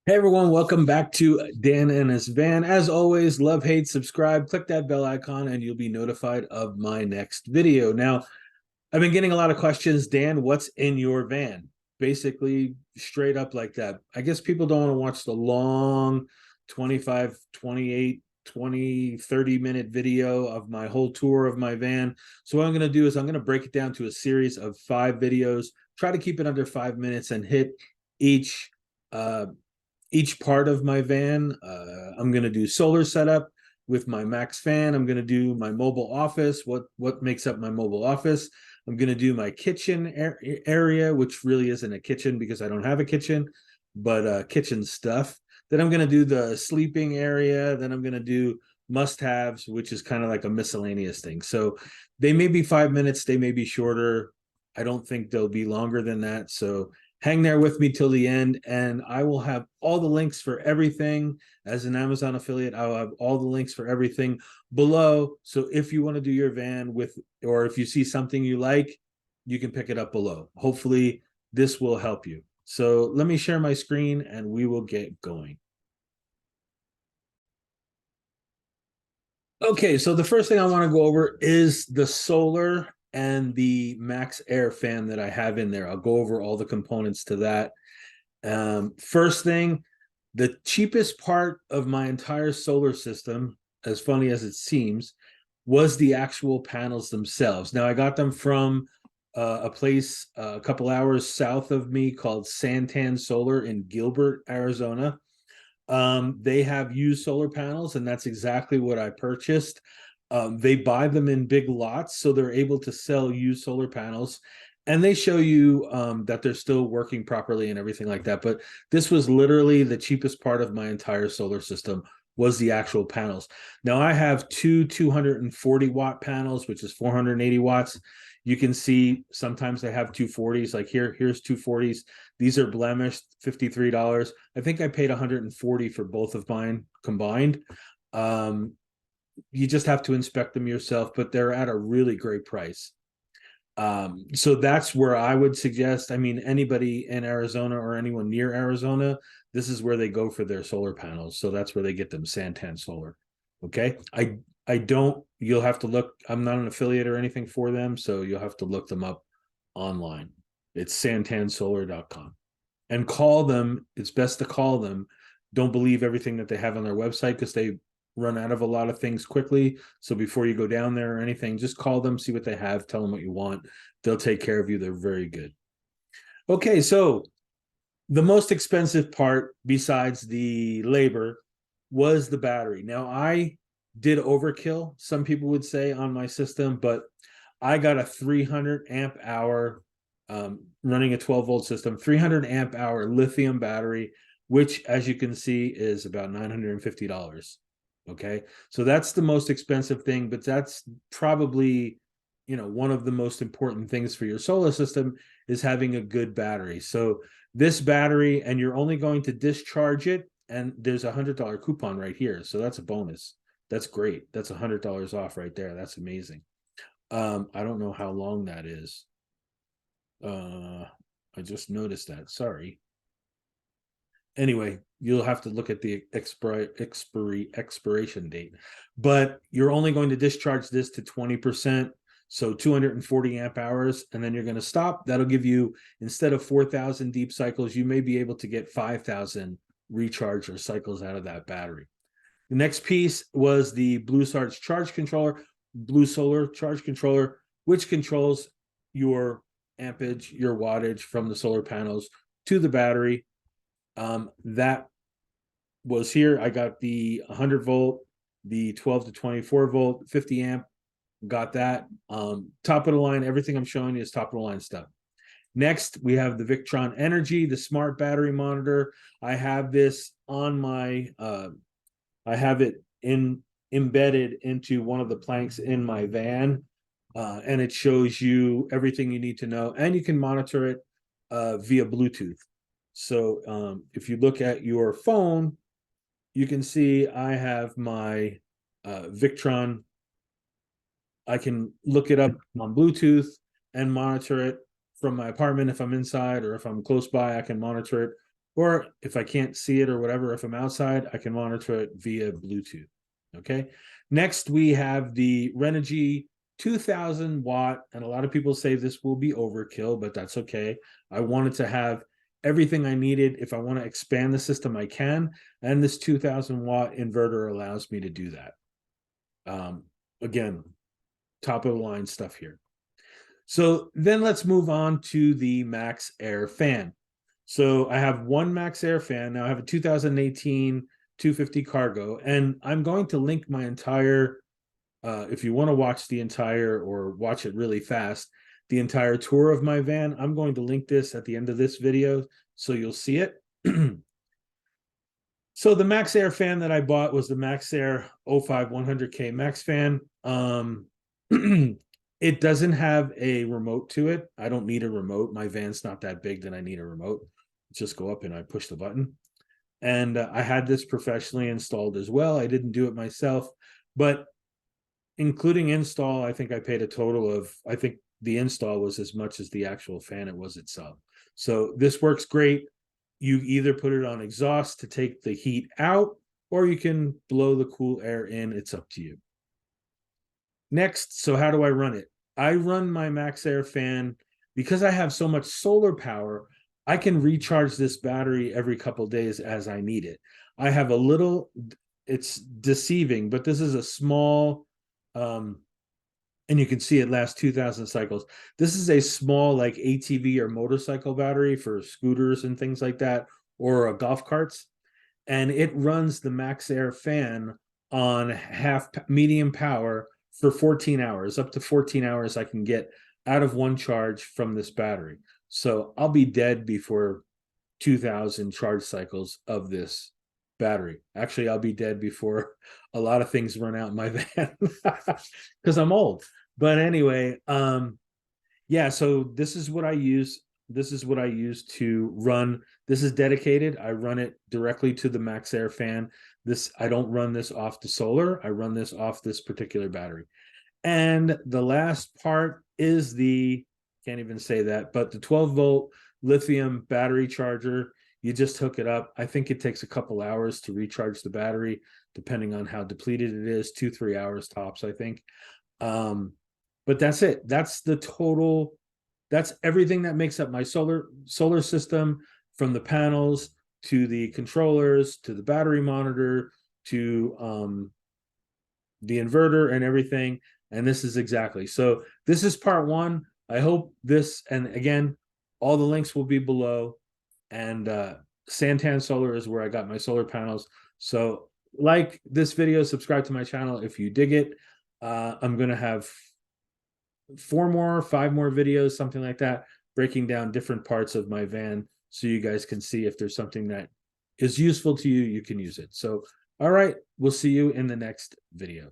Hey everyone, welcome back to Dan and his van. As always, love, hate, subscribe, click that bell icon, and you'll be notified of my next video. Now, I've been getting a lot of questions. Dan, what's in your van? Basically, straight up like that. I guess people don't want to watch the long 25, 28, 20, 30-minute video of my whole tour of my van. So what I'm going to do is I'm going to break it down to a series of 5 videos, try to keep it under 5 minutes and hit each uh, each part of my van. I'm going to do solar setup with my MaxxFan. I'm going to do my mobile office, what makes up my mobile office. I'm going to do my kitchen area, which really isn't a kitchen because I don't have a kitchen, but kitchen stuff. Then I'm going to do the sleeping area. Then I'm going to do must-haves, which is kind of like a miscellaneous thing. So they may be 5 minutes, they may be shorter. I don't think they'll be longer than that. So hang there with me till the end, and I will have all the links for everything. As an Amazon affiliate, I will have all the links for everything below. So if you want to do your van with, or if you see something you like, you can pick it up below. Hopefully this will help you. So let me share my screen and we will get going. Okay, so the first thing I want to go over is the solar and the Maxxair fan that I have in there. I'll go over all the components to that. First thing, the cheapest part of my entire solar system, as funny as it seems, was the actual panels themselves. Now, I got them from a place a couple hours south of me called Santan Solar in Gilbert, Arizona. They have used solar panels, and that's exactly what I purchased. They buy them in big lots, so they're able to sell used solar panels, and they show you that they're still working properly and everything like that. But this was literally the cheapest part of my entire solar system, was the actual panels. Now I have two 240 watt panels, which is 480 watts. You can see sometimes they have 240s. Like here's 240s. These are blemished, $53. I think I paid 140 for both of mine combined. Um, you just have to inspect them yourself, but they're at a really great price. So that's where I would suggest. I mean, anybody in Arizona or anyone near Arizona, this is where they go for their solar panels. So that's where they get them, Santan Solar. Okay. I don't, you'll have to look, I'm not an affiliate or anything for them, so you'll have to look them up online. It's santansolar.com. And call them. It's best to call them. Don't believe everything that they have on their website because they run out of a lot of things quickly. So before you go down there or anything, just call them, see what they have, tell them what you want. They'll take care of you. They're very good. Okay, so the most expensive part besides the labor was the battery. Now, I did overkill, some people would say, on my system, but I got a 300 amp hour running a 12-volt system, 300 amp hour lithium battery, which, as you can see, is about $950. Okay, so that's the most expensive thing, but that's probably, one of the most important things for your solar system is having a good battery. So this battery, and you're only going to discharge it, and there's $100 coupon right here, so that's a bonus. That's great. That's $100 off right there. That's amazing. I don't know how long that is. I just noticed that. Sorry. Anyway, you'll have to look at the expiration date. But you're only going to discharge this to 20%, so 240 amp hours, and then you're going to stop. That'll give you, instead of 4,000 deep cycles, you may be able to get 5,000 recharge or cycles out of that battery. The next piece was the Blue Solar charge controller, which controls your ampage, your wattage from the solar panels to the battery. That was here. I got the 100 volt, the 12 to 24 volt, 50 amp, got that. Top of the line, everything I'm showing you is top of the line stuff. Next, we have the Victron Energy, the smart battery monitor. I have this on my, I have it embedded into one of the planks in my van, and it shows you everything you need to know, and you can monitor it via Bluetooth. So if you look at your phone, you can see I have my Victron. I can look it up on Bluetooth and monitor it from my apartment if I'm inside, or if I'm close by, I can monitor it or if I can't see it or whatever, if I'm outside, I can monitor it via Bluetooth. Okay. Next, we have the Renogy 2000 watt, and a lot of people say this will be overkill, but that's okay. I wanted to have everything I needed. If I want to expand the system, I can, and this 2000 watt inverter allows me to do that. Again, top of the line stuff here. So then let's move on to the MaxxAir fan. So I have one MaxxAir fan. Now I have a 2018 250 cargo, and I'm going to link my entire, if you want to watch the entire or watch it really fast, the entire tour of my van, I'm going to link this at the end of this video so you'll see it. So the MaxxAir fan that I bought was the MaxxAir 05 100K MaxxFan. It doesn't have a remote to it. I don't need a remote. My van's not that big that I need a remote. Just go up and I push the button. And I had this professionally installed as well. I didn't do it myself, but including install, I think I paid a total of, I think the install was as much as the actual fan it was itself. So this works great. You either put it on exhaust to take the heat out, or you can blow the cool air in. It's up to you. Next, so how do I run it? I run my MaxxAir fan because I have so much solar power. I can recharge this battery every couple days as I need it. I have a little, it's deceiving, but this is a small, and you can see it lasts 2,000 cycles. This is a small like ATV or motorcycle battery for scooters and things like that, or golf carts. And it runs the MaxxAir fan on medium power for 14 hours, up to 14 hours I can get out of one charge from this battery. So I'll be dead before 2,000 charge cycles of this battery. Actually, I'll be dead before a lot of things run out in my van because I'm old. But anyway, yeah, so this is what I use. This is what I use to run. This is dedicated. I run it directly to the MaxxAir fan. I don't run this off the solar. I run this off this particular battery. And the last part is can't even say that, but the 12-volt lithium battery charger. You just hook it up. I think it takes a couple hours to recharge the battery, depending on how depleted it is, 2-3 hours tops, I think. But that's it. That's the total. That's everything that makes up my solar system, from the panels to the controllers to the battery monitor to the inverter and everything. And this is exactly. So this is part one. I hope this, and again, all the links will be below. And Santan Solar is where I got my solar panels. So like this video, subscribe to my channel if you dig it. I'm going to have 5 more videos, something like that, breaking down different parts of my van so you guys can see if there's something that is useful to you, you can use it. So, all right, we'll see you in the next video.